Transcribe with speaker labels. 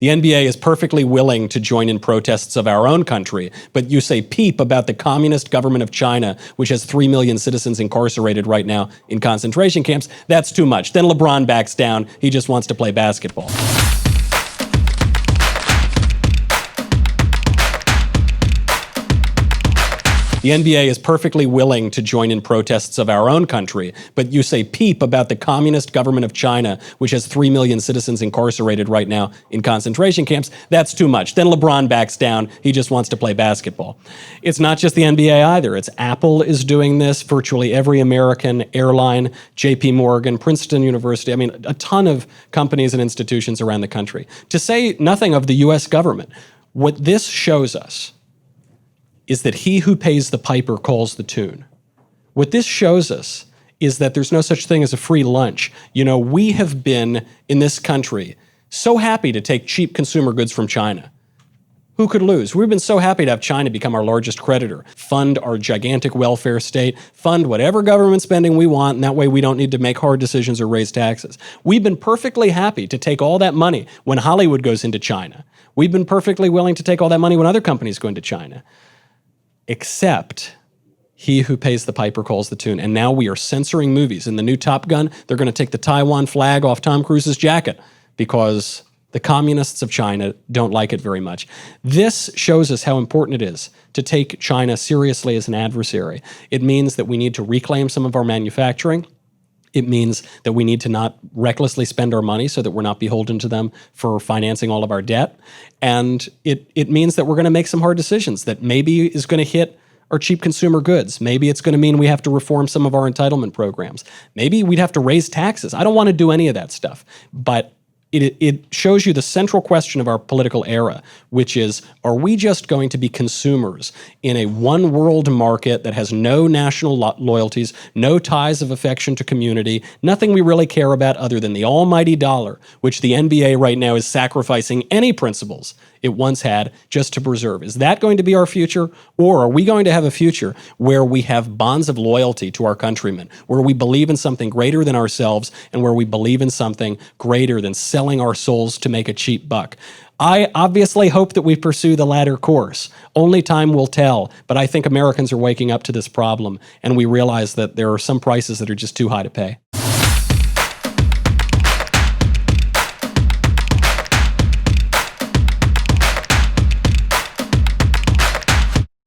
Speaker 1: The NBA is perfectly willing to join in protests of our own country, but you say peep about the communist government of China, which has 3 million citizens incarcerated right now in concentration camps. That's too much. Then LeBron backs down. He just wants to play basketball. The NBA is perfectly willing to join in protests of our own country, but you say peep about the communist government of China, which has 3 million citizens incarcerated right now in concentration camps. That's too much. Then LeBron backs down. He just wants to play basketball. It's not just the NBA either. It's Apple is doing this. Virtually every American airline, JP Morgan, Princeton University. I mean, a ton of companies and institutions around the country. To say nothing of the US government, what this shows us is that he who pays the piper calls the tune. What this shows us is that there's no such thing as a free lunch. You know, we have been, in this country, so happy to take cheap consumer goods from China. Who could lose? We've been so happy to have China become our largest creditor, fund our gigantic welfare state, fund whatever government spending we want, and that way we don't need to make hard decisions or raise taxes. We've been perfectly happy to take all that money when Hollywood goes into China. We've been perfectly willing to take all that money when other companies go into China. Except he who pays the piper calls the tune. And now we are censoring movies. In the new Top Gun, they're going to take the Taiwan flag off Tom Cruise's jacket because the communists of China don't like it very much. This shows us how important it is to take China seriously as an adversary. It means that we need to reclaim some of our manufacturing. It means that we need to not recklessly spend our money so that we're not beholden to them for financing all of our debt. And it means that we're going to make some hard decisions that maybe is going to hit our cheap consumer goods. Maybe it's going to mean we have to reform some of our entitlement programs. Maybe we'd have to raise taxes. I don't want to do any of that stuff. But it shows you the central question of our political era, which is, are we just going to be consumers in a one-world market that has no national loyalties, no ties of affection to community, nothing we really care about other than the almighty dollar, which the NBA right now is sacrificing any principles it once had just to preserve? Is that going to be our future? Or are we going to have a future where we have bonds of loyalty to our countrymen, where we believe in something greater than ourselves, and where we believe in something greater than selling our souls to make a cheap buck? I obviously hope that we pursue the latter course. Only time will tell, but I think Americans are waking up to this problem, and we realize that there are some prices that are just too high to pay.